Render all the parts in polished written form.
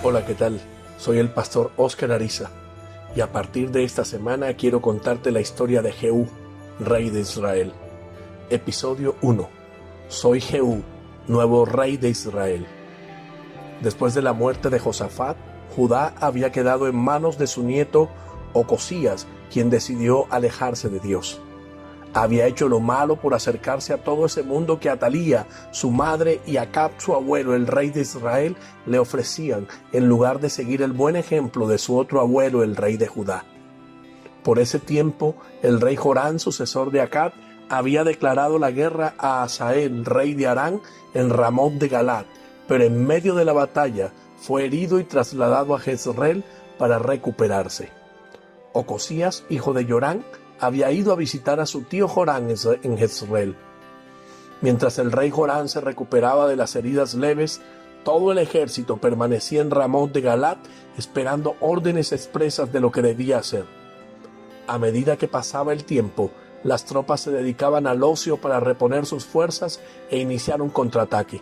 Hola, ¿qué tal? Soy el pastor Óscar Ariza y a partir de esta semana quiero contarte la historia de Jehú, rey de Israel. Episodio 1. Soy Jehú, nuevo rey de Israel. Después de la muerte de Josafat, Judá había quedado en manos de su nieto Ocosías, quien decidió alejarse de Dios. Había hecho lo malo por acercarse a todo ese mundo que Atalía, su madre, y Acab, su abuelo, el rey de Israel, le ofrecían, en lugar de seguir el buen ejemplo de su otro abuelo, el rey de Judá. Por ese tiempo, el rey Jorán, sucesor de Acab, había declarado la guerra a Hazael, rey de Aram, en Ramot de Galad, pero en medio de la batalla fue herido y trasladado a Jezreel para recuperarse. Ocosías, hijo de Jorán, había ido a visitar a su tío Jorán en Jezreel. Mientras el rey Jorán se recuperaba de las heridas leves, todo el ejército permanecía en Ramot de Galad esperando órdenes expresas de lo que debía hacer. A medida que pasaba el tiempo, las tropas se dedicaban al ocio para reponer sus fuerzas e iniciar un contraataque.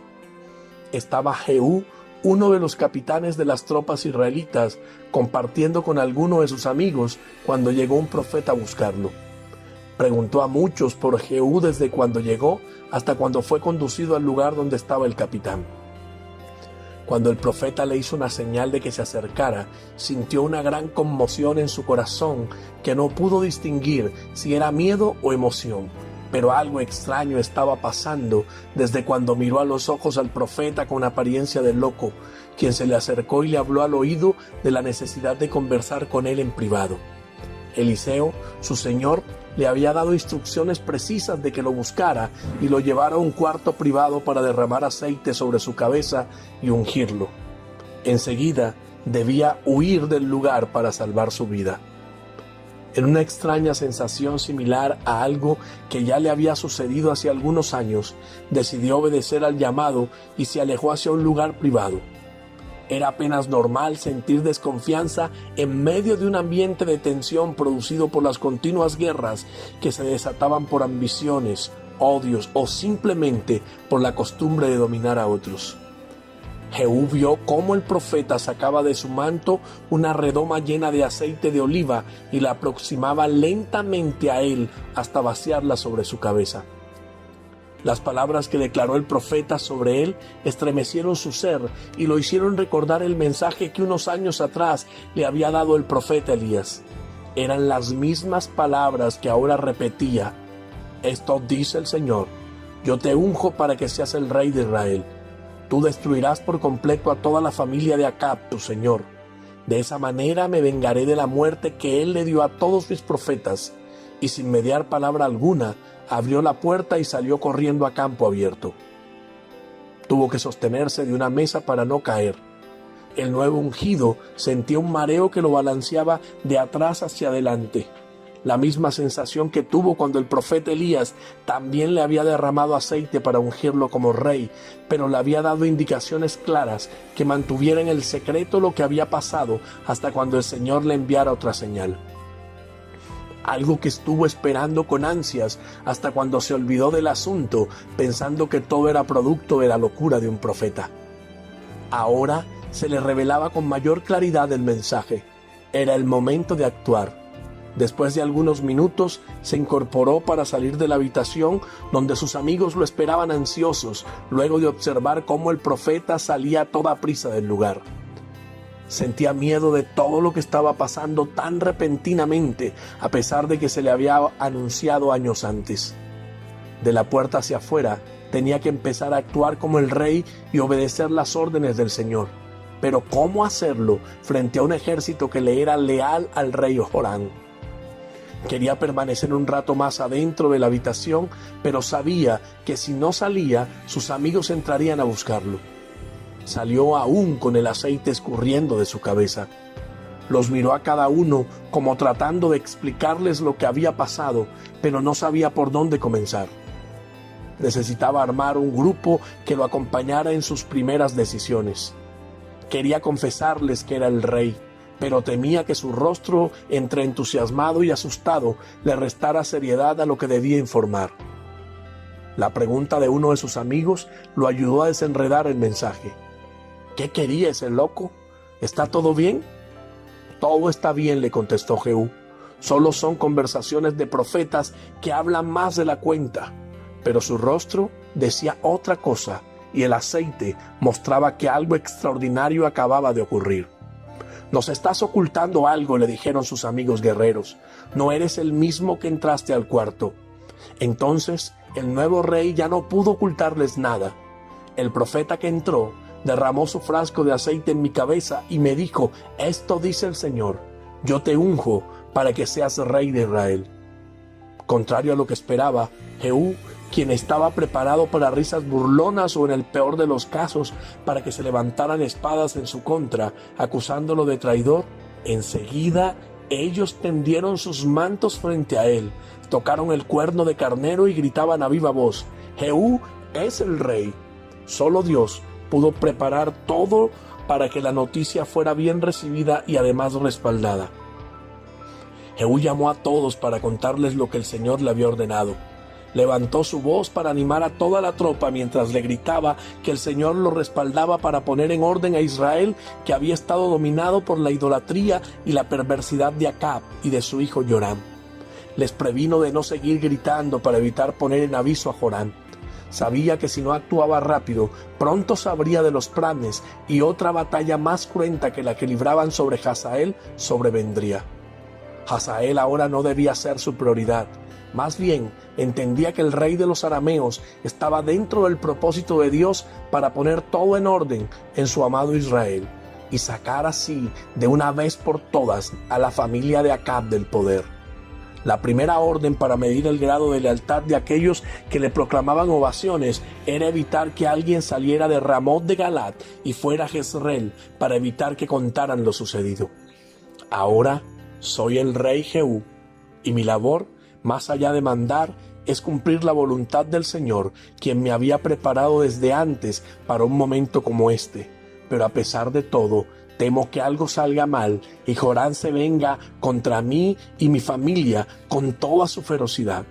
Estaba Jehú, uno de los capitanes de las tropas israelitas, compartiendo con alguno de sus amigos cuando llegó un profeta a buscarlo. Preguntó a muchos por Jehú desde cuando llegó hasta cuando fue conducido al lugar donde estaba el capitán. Cuando el profeta le hizo una señal de que se acercara, sintió una gran conmoción en su corazón que no pudo distinguir si era miedo o emoción. Pero algo extraño estaba pasando desde cuando miró a los ojos al profeta con apariencia de loco, quien se le acercó y le habló al oído de la necesidad de conversar con él en privado. Eliseo, su señor, le había dado instrucciones precisas de que lo buscara y lo llevara a un cuarto privado para derramar aceite sobre su cabeza y ungirlo. Enseguida debía huir del lugar para salvar su vida. En una extraña sensación similar a algo que ya le había sucedido hace algunos años, decidió obedecer al llamado y se alejó hacia un lugar privado. Era apenas normal sentir desconfianza en medio de un ambiente de tensión producido por las continuas guerras que se desataban por ambiciones, odios o simplemente por la costumbre de dominar a otros. Jehú vio cómo el profeta sacaba de su manto una redoma llena de aceite de oliva y la aproximaba lentamente a él hasta vaciarla sobre su cabeza. Las palabras que declaró el profeta sobre él estremecieron su ser y lo hicieron recordar el mensaje que unos años atrás le había dado el profeta Elías. Eran las mismas palabras que ahora repetía: «Esto dice el Señor, yo te unjo para que seas el rey de Israel. Tú destruirás por completo a toda la familia de Acab, tu señor. De esa manera me vengaré de la muerte que él le dio a todos mis profetas». Y sin mediar palabra alguna, abrió la puerta y salió corriendo a campo abierto. Tuvo que sostenerse de una mesa para no caer. El nuevo ungido sentía un mareo que lo balanceaba de atrás hacia adelante. La misma sensación que tuvo cuando el profeta Elías también le había derramado aceite para ungirlo como rey, pero le había dado indicaciones claras que mantuviera en el secreto lo que había pasado hasta cuando el Señor le enviara otra señal. Algo que estuvo esperando con ansias hasta cuando se olvidó del asunto, pensando que todo era producto de la locura de un profeta. Ahora se le revelaba con mayor claridad el mensaje. Era el momento de actuar. Después de algunos minutos, se incorporó para salir de la habitación donde sus amigos lo esperaban ansiosos, luego de observar cómo el profeta salía a toda prisa del lugar. Sentía miedo de todo lo que estaba pasando tan repentinamente, a pesar de que se le había anunciado años antes. De la puerta hacia afuera, tenía que empezar a actuar como el rey y obedecer las órdenes del Señor. Pero ¿cómo hacerlo frente a un ejército que le era leal al rey Jorán? Quería permanecer un rato más adentro de la habitación, pero sabía que si no salía, sus amigos entrarían a buscarlo. Salió aún con el aceite escurriendo de su cabeza. Los miró a cada uno como tratando de explicarles lo que había pasado, pero no sabía por dónde comenzar. Necesitaba armar un grupo que lo acompañara en sus primeras decisiones. Quería confesarles que era el rey, pero temía que su rostro, entre entusiasmado y asustado, le restara seriedad a lo que debía informar. La pregunta de uno de sus amigos lo ayudó a desenredar el mensaje. ¿Qué quería ese loco? ¿Está todo bien? Todo está bien, le contestó Jehú. Solo son conversaciones de profetas que hablan más de la cuenta. Pero su rostro decía otra cosa y el aceite mostraba que algo extraordinario acababa de ocurrir. Nos estás ocultando algo, le dijeron sus amigos guerreros. No eres el mismo que entraste al cuarto. Entonces el nuevo rey ya no pudo ocultarles nada. El profeta que entró derramó su frasco de aceite en mi cabeza y me dijo: esto dice el Señor, yo te unjo para que seas rey de Israel. Contrario a lo que esperaba, Jehú, quien estaba preparado para risas burlonas o en el peor de los casos para que se levantaran espadas en su contra, acusándolo de traidor, enseguida ellos tendieron sus mantos frente a él, tocaron el cuerno de carnero y gritaban a viva voz: Jehú es el rey. Solo Dios pudo preparar todo para que la noticia fuera bien recibida y además respaldada. Jehú llamó a todos para contarles lo que el Señor le había ordenado. Levantó su voz para animar a toda la tropa mientras le gritaba que el Señor lo respaldaba para poner en orden a Israel, que había estado dominado por la idolatría y la perversidad de Acab y de su hijo Joram. Les previno de no seguir gritando para evitar poner en aviso a Joram. Sabía que si no actuaba rápido, pronto sabría de los planes y otra batalla más cruenta que la que libraban sobre Hazael sobrevendría. Hazael ahora no debía ser su prioridad. Más bien, entendía que el rey de los arameos estaba dentro del propósito de Dios para poner todo en orden en su amado Israel y sacar así de una vez por todas a la familia de Acab del poder. La primera orden para medir el grado de lealtad de aquellos que le proclamaban ovaciones era evitar que alguien saliera de Ramot de Galat y fuera a Jezreel para evitar que contaran lo sucedido. Ahora soy el rey Jehú y mi labor, más allá de mandar, es cumplir la voluntad del Señor, quien me había preparado desde antes para un momento como este. Pero a pesar de todo, temo que algo salga mal y Joram se venga contra mí y mi familia con toda su ferocidad.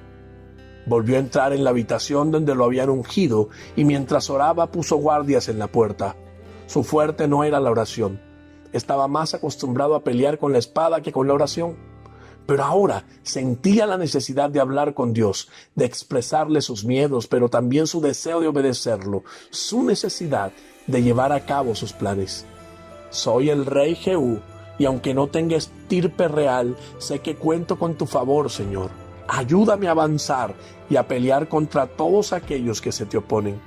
Volvió a entrar en la habitación donde lo habían ungido y mientras oraba puso guardias en la puerta. Su fuerte no era la oración. Estaba más acostumbrado a pelear con la espada que con la oración. Pero ahora sentía la necesidad de hablar con Dios, de expresarle sus miedos, pero también su deseo de obedecerlo, su necesidad de llevar a cabo sus planes. Soy el rey Jehú, y aunque no tenga estirpe real, sé que cuento con tu favor, Señor. Ayúdame a avanzar y a pelear contra todos aquellos que se te oponen.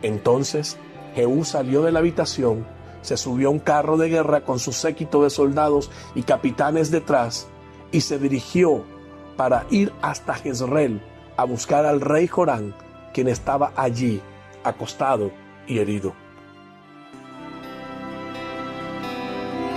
Entonces Jehú salió de la habitación, se subió a un carro de guerra con su séquito de soldados y capitanes detrás, y se dirigió para ir hasta Jezreel a buscar al rey Joram, quien estaba allí, acostado y herido.